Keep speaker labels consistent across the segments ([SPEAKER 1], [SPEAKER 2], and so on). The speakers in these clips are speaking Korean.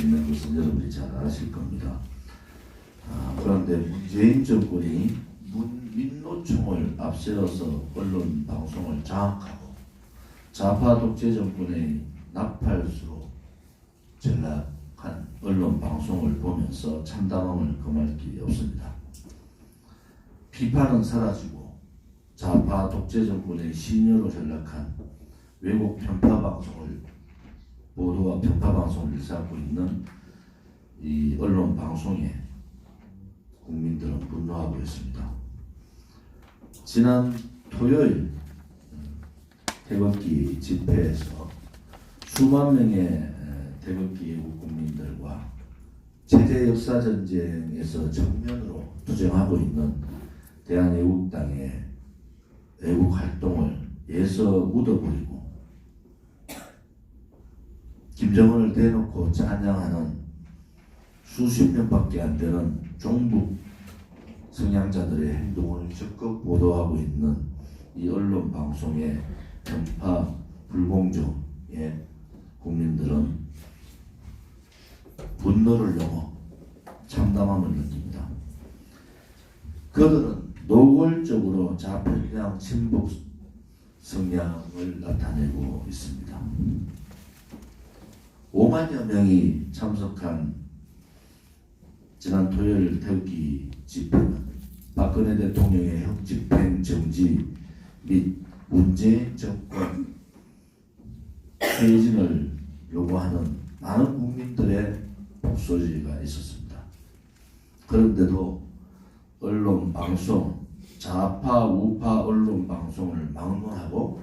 [SPEAKER 1] 있는 것은 여러분이 잘 아실 겁니다. 그런데 문재인 정권이 민노총을 앞세워서 언론 방송을 장악하고 좌파 독재 정권의 나팔수로 전락한 언론 방송을 보면서 참담함을 금할 길이 없습니다. 비판은 사라지고 좌파 독재 정권의 시녀로 전락한 외국 편파 방송을 보도와 편파 방송을 일삼고 있는 이 언론 방송에 국민들은 분노하고 있습니다. 지난 토요일 태극기 집회에서 수만 명의 태극기 애국 국민들과 체제 역사 전쟁에서 정면으로 투쟁하고 있는 대한애국당의 애국 활동을 예서 묻어버리고 김정은을 대놓고 찬양하는 수십 명밖에 안 되는 종북 성향자들의 행동을 적극 보도하고 있는 이 언론 방송의 편파 불공정에 국민들은 분노를 넘어 참담함을 느낍니다. 그들은 노골적으로 좌편향 친북 성향을 나타내고 있습니다. 5만여 명이 참석한 지난 토요일 태극기 집회는 박근혜 대통령의 형집행 정지 및 문재인 정권 퇴진을 요구하는 많은 국민들의 목소리가 있었습니다. 그런데도 언론 방송, 좌파 우파 언론 방송을 막론하고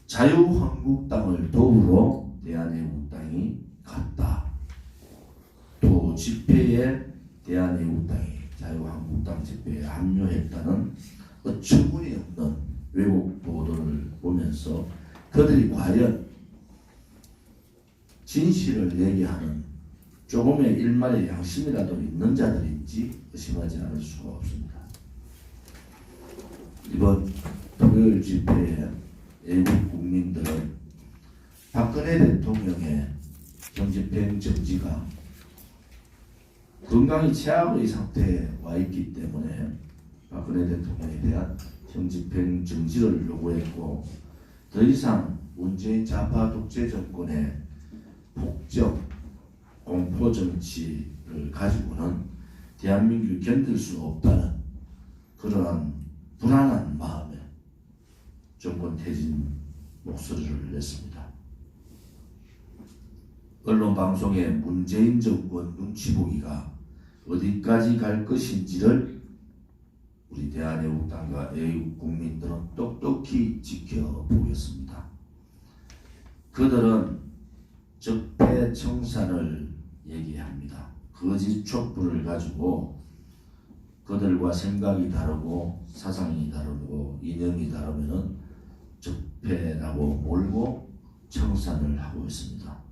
[SPEAKER 1] 자유한국당을 도우러 대한애국당이 갔다. 또 집회에 대한애국당이 자유한국당 집회에 합류했다는 어처구니 없는 왜곡 보도를 보면서 그들이 과연 진실을 얘기하는 조금의 일말의 양심이라도 있는 자들인지 의심하지 않을 수가 없습니다. 이번 토요일 집회에 애국 국민들은 박근혜 대통령의 정집행 정지가 건강이 최악의 상태에 와 있기 때문에 박근혜 대통령에 대한 정집행 정지를 요구했고, 더 이상 문재인 좌파 독재 정권의 폭정, 공포 정치를 가지고는 대한민국이 견딜 수 없다는 그러한 불안한 마음에 정권 퇴진 목소리를 냈습니다. 언론 방송에 문재인 정권 눈치 보기가 어디까지 갈 것인지를 우리 대한애국당과 애국 국민들은 똑똑히 지켜보겠습니다. 그들은 적폐청산을 얘기합니다. 거짓 촛불을 가지고 그들과 생각이 다르고 사상이 다르고 이념이 다르면은 적폐라고 몰고 청산을 하고 있습니다.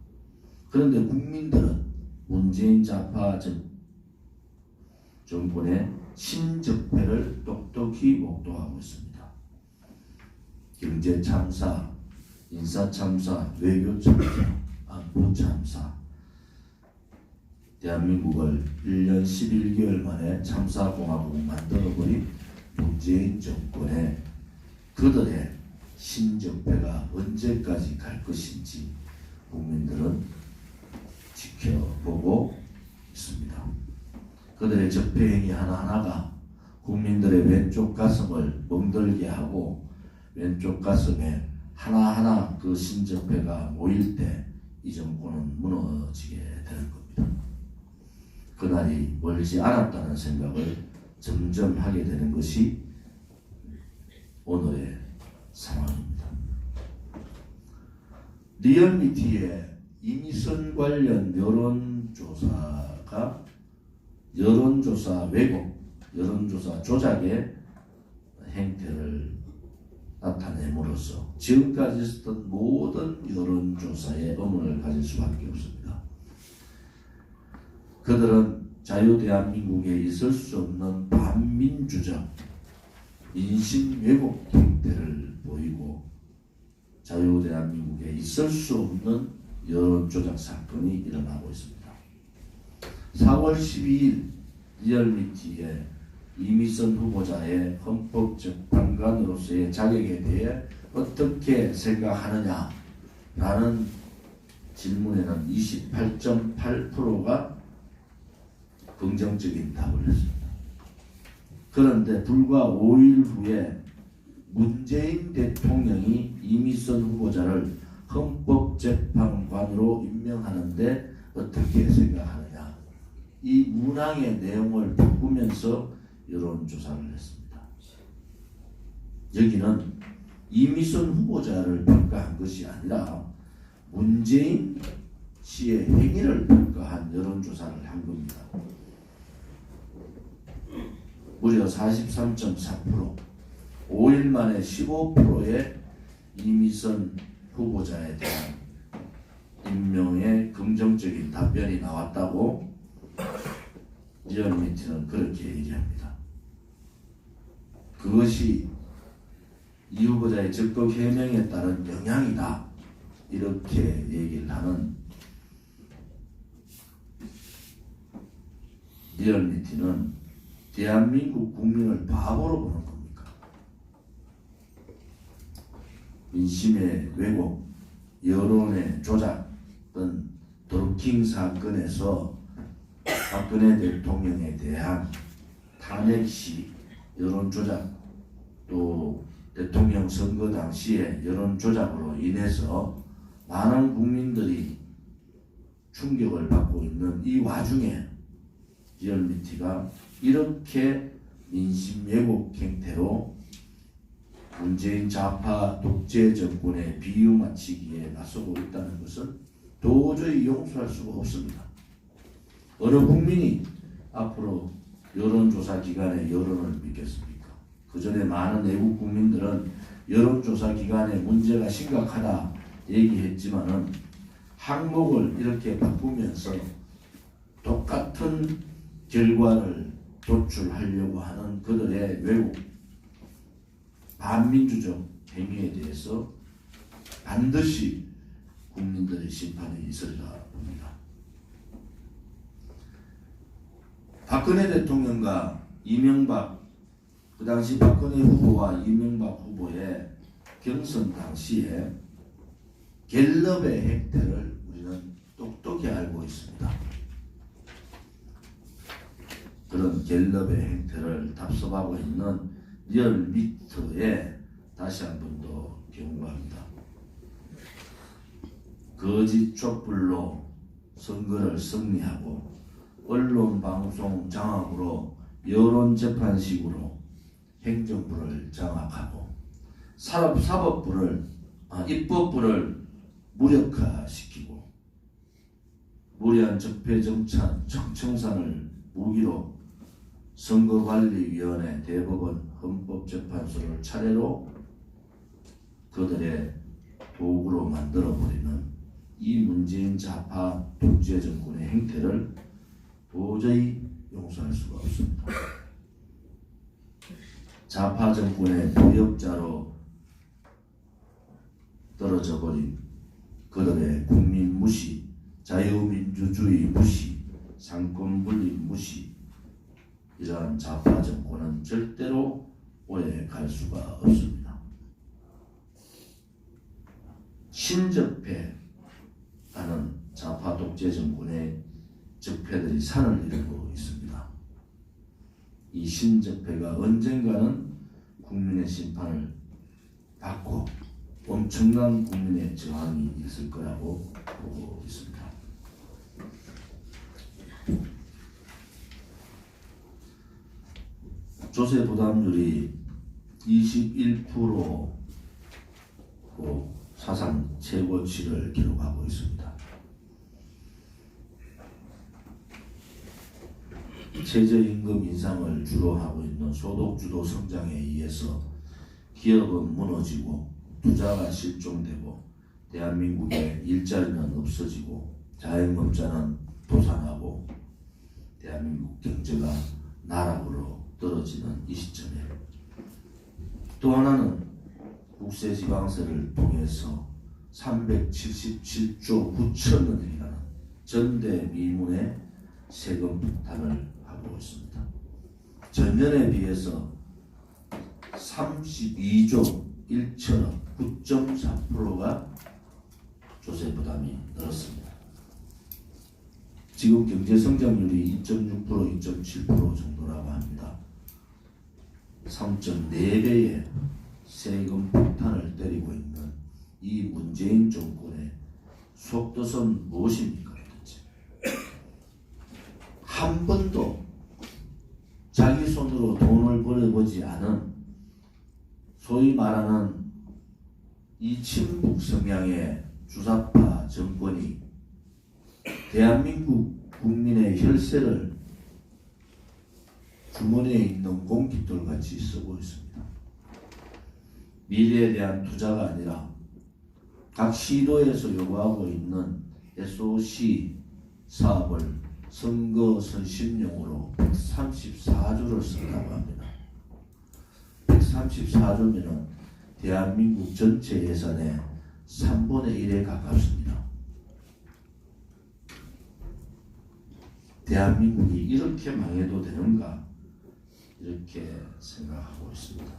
[SPEAKER 1] 그런데 국민들은 문재인 좌파 정권의 신적폐를 똑똑히 목도하고 있습니다. 경제 참사, 인사 참사, 외교 참사, 안보 참사, 대한민국을 1년 11개월 만에 참사공화국 만들어버린 문재인 정권의 그들의 신적폐가 언제까지 갈 것인지 국민들은 지켜보고 있습니다. 그들의 적폐행위 하나하나가 국민들의 왼쪽 가슴을 멍들게 하고 왼쪽 가슴에 하나하나 그 신적폐가 모일 때 이 정권은 무너지게 되는 겁니다. 그날이 멀지 않았다는 생각을 점점 하게 되는 것이 오늘의 상황입니다. 리얼미티의 이미선 관련 여론조사가 여론조사 왜곡, 여론조사 조작의 행태를 나타냄으로써 지금까지 있었던 모든 여론조사에 의문을 가질 수밖에 없습니다. 그들은 자유대한민국에 있을 수 없는 반민주적 민심 왜곡 행태를 보이고 자유대한민국에 있을 수 없는 여론조작 사건이 일어나고 있습니다. 4월 12일 리얼미티에 이미선 후보자의 헌법재판관으로서의 자격에 대해 어떻게 생각하느냐라는 질문에는 28.8%가 긍정적인 답을 했습니다. 그런데 불과 5일 후에 문재인 대통령이 이미선 후보자를 헌법재판관으로 임명하는데 어떻게 생각하느냐, 이 문항의 내용을 바꾸면서 여론조사를 했습니다. 여기는 이미선 후보자를 평가한 것이 아니라 문재인 씨의 행위를 평가한 여론조사를 한 겁니다. 무려 43.4%, 5일 만에 15%의 이미선 후보자에 대한 임명에 긍정적인 답변이 나왔다고 리얼미티는 그렇게 얘기합니다. 그것이 이 후보자의 적극 해명에 따른 영향이다, 이렇게 얘기를 하는 리얼미티는 대한민국 국민을 바보로 보는 겁니까? 민심의 왜곡, 여론의 조작 등 드루킹 사건에서 박근혜 대통령에 대한 탄핵 시 여론조작, 또 대통령 선거 당시에 여론조작으로 인해서 많은 국민들이 충격을 받고 있는 이 와중에 리얼미티가 이렇게 민심 왜곡 행태로 문재인 좌파 독재 정권의 비유 맞추기에 나서고 있다는 것은 도저히 용서할 수가 없습니다. 어느 국민이 앞으로 여론조사 기관의 여론을 믿겠습니까? 그 전에 많은 외국 국민들은 여론조사 기관의 문제가 심각하다 얘기했지만은 항목을 이렇게 바꾸면서 똑같은 결과를 도출하려고 하는 그들의 왜곡, 반민주적 행위에 대해서 반드시 국민들의 심판이 있으리라 봅니다. 박근혜 대통령과 이명박, 그 당시 박근혜 후보와 이명박 후보의 경선 당시에 갤럽의 행태를 우리는 똑똑히 알고 있습니다. 그런 갤럽의 행태를 답습하고 있는 리얼미터에 다시 한 번 더 경고합니다. 거짓 촛불로 선거를 승리하고 언론 방송 장악으로 여론재판식으로 행정부를 장악하고 입법부를 무력화시키고 무리한 적폐정찬 청산을 무기로 선거관리위원회, 대법원, 헌법재판소를 차례로 그들의 도구로 만들어버리는 이 문재인 좌파 독재 정권의 행태를 도저히 용서할 수가 없습니다. 좌파 정권의 부역자로 떨어져 버린 그들의 국민 무시, 자유민주주의 무시, 상권분립 무시, 이러한 좌파 정권은 절대로 오래 갈 수가 없습니다. 신적폐라는 좌파 독재 정권의 적폐들이 산을 이루고 있습니다. 이 신적폐가 언젠가는 국민의 심판을 받고 엄청난 국민의 저항이 있을 거라고 보고 있습니다. 조세 부담률이 21%로 사상 최고치를 기록하고 있습니다. 최저임금 인상을 주로 하고 있는 소득주도 성장에 의해서 기업은 무너지고 투자가 실종되고 대한민국의 일자리는 없어지고 자영업자는 도산하고 대한민국 경제가 나락으로 떨어지는 이 시점에 또 하나는 국세지방세를 통해서 377조 9천 원이라는 전대미문의 세금 폭탄을 하고 있습니다. 전년에 비해서 32조 1천억 9.4%가 조세 부담이 늘었습니다. 지금 경제 성장률이 2.6% 2.7% 정도라고 합니다. 3.4배의 세금 폭탄을 때리고 있는 이 문재인 정권의 속도선 무엇입니까? 도대체 한 번도 자기 손으로 돈을 벌어보지 않은 소위 말하는 이 친북 성향의 주사파 정권이 대한민국 국민의 혈세를 주머니에 있는 공깃돌 같이 쓰고 있습니다. 미래에 대한 투자가 아니라 각 시도에서 요구하고 있는 SOC 사업을 선거 선심용으로 134조를 쓴다고 합니다. 134조면은 대한민국 전체 예산의 3분의 1에 가깝습니다. 대한민국이 이렇게 망해도 되는가? 이렇게 생각하고 있습니다.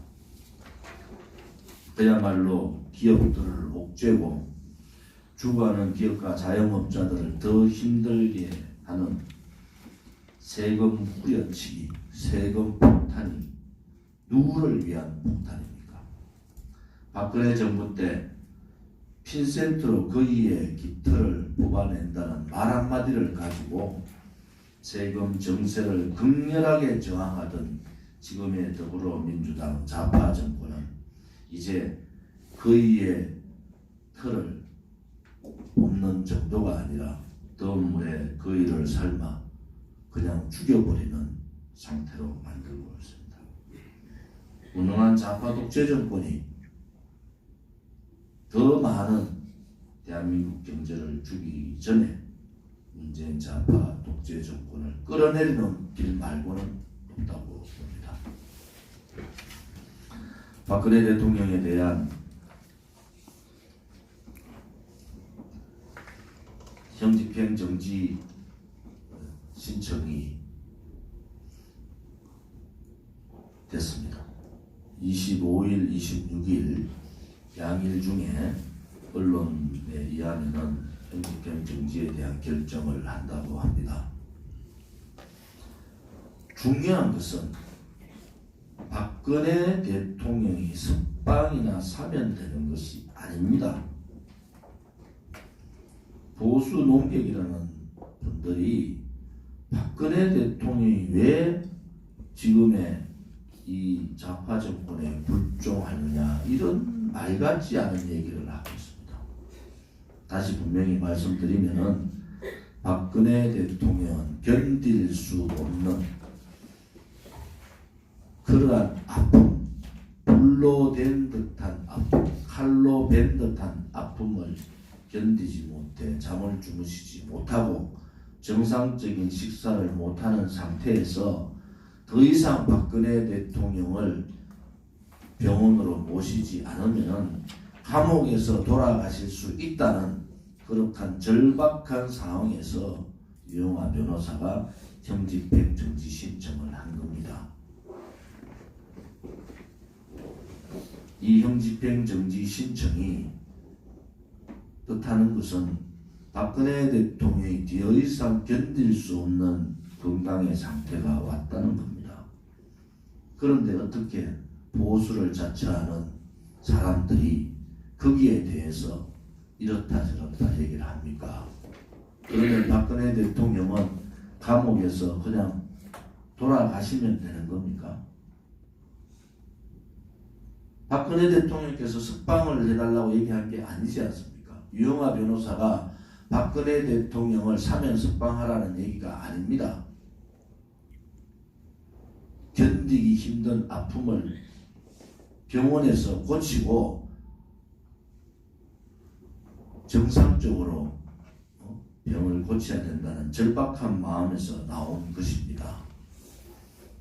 [SPEAKER 1] 그야말로 기업들을 옥죄고 주거하는 기업가 자영업자들을 더 힘들게 하는 세금 후려치기, 세금 폭탄이 누구를 위한 폭탄입니까? 박근혜 정부 때 핀센트로 거의의 깃털을 뽑아낸다는 말 한마디를 가지고 세금 정세를 극렬하게 저항하던 지금의 더불어민주당 좌파 정권은 이제 거의의 털을 뽑는 정도가 아니라 덤물에 거의를 삶아 그냥 죽여버리는 상태로 만들고 있습니다. 무능한 좌파 독재 정권이 더 많은 대한민국 경제를 죽이기 전에 문재인 좌파 독재 정권을 끌어내리는 길 말고는 없다고 봅니다. 박근혜 대통령에 대한 형집행 정지 신청이 됐습니다. 25일, 26일 양일 중에 언론에 의하면 형집행 정지에 대한 결정을 한다고 합니다. 중요한 것은 박근혜 대통령이 석방이나 사면 되는 것이 아닙니다. 보수 농객이라는 분들이 박근혜 대통령이 왜 지금의 이 좌파 정권에 불종하느냐 이런 말 같지 않은 얘기를 하고 있습니다. 다시 분명히 말씀드리면은 박근혜 대통령은 견딜 수 없는 그러한 아픔, 불로 된 듯한 아픔, 칼로 벤 듯한 아픔을 견디지 못해 잠을 주무시지 못하고 정상적인 식사를 못하는 상태에서 더 이상 박근혜 대통령을 병원으로 모시지 않으면 감옥에서 돌아가실 수 있다는 그렇게 절박한 상황에서 유영하 변호사가 형집행 정지 신청을 한 겁니다. 이 형집행 정지 신청이 뜻하는 것은 박근혜 대통령이 더 이상 견딜 수 없는 건강의 상태가 왔다는 겁니다. 그런데 어떻게 보수를 자처하는 사람들이 거기에 대해서 이렇다 저렇다 얘기를 합니까? 그러면 박근혜 대통령은 감옥에서 그냥 돌아가시면 되는 겁니까? 박근혜 대통령께서 석방을 해달라고 얘기한 게 아니지 않습니까? 유영하 변호사가 박근혜 대통령을 사면 석방하라는 얘기가 아닙니다. 견디기 힘든 아픔을 병원에서 고치고 정상적으로 병을 고쳐야 된다는 절박한 마음에서 나온 것입니다.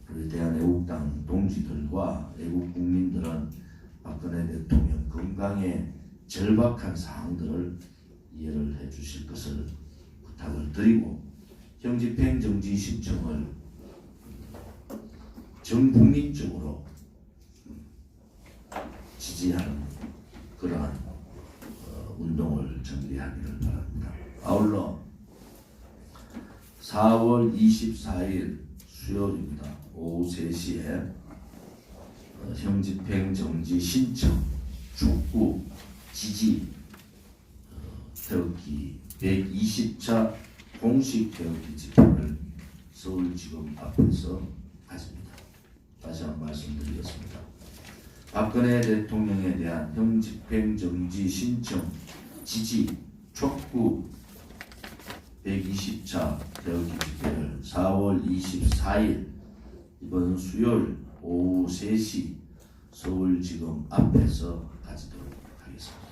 [SPEAKER 1] 우리 대한애국당 동지들과 애국 국민들은 박근혜 대통령 건강에 절박한 사항들을 이해를 해 주실 것을 부탁을 드리고, 형집행 정지 신청을 전 국민적으로 지지하는 그러한 운동을 전개하기를 바랍니다. 아울러 4월 24일 수요일입니다. 오후 3시에 형집행 정지 신청 촉구 지지 태극기 120차 공식 태극기 집회를 서울지검 앞에서 가집니다. 다시 한번 말씀드리겠습니다. 박근혜 대통령에 대한 형집행 정지 신청 지지 촉구 120차 태극기 집회를 4월 24일 이번 수요일 오후 3시 서울지검 앞에서 가지도록 하겠습니다.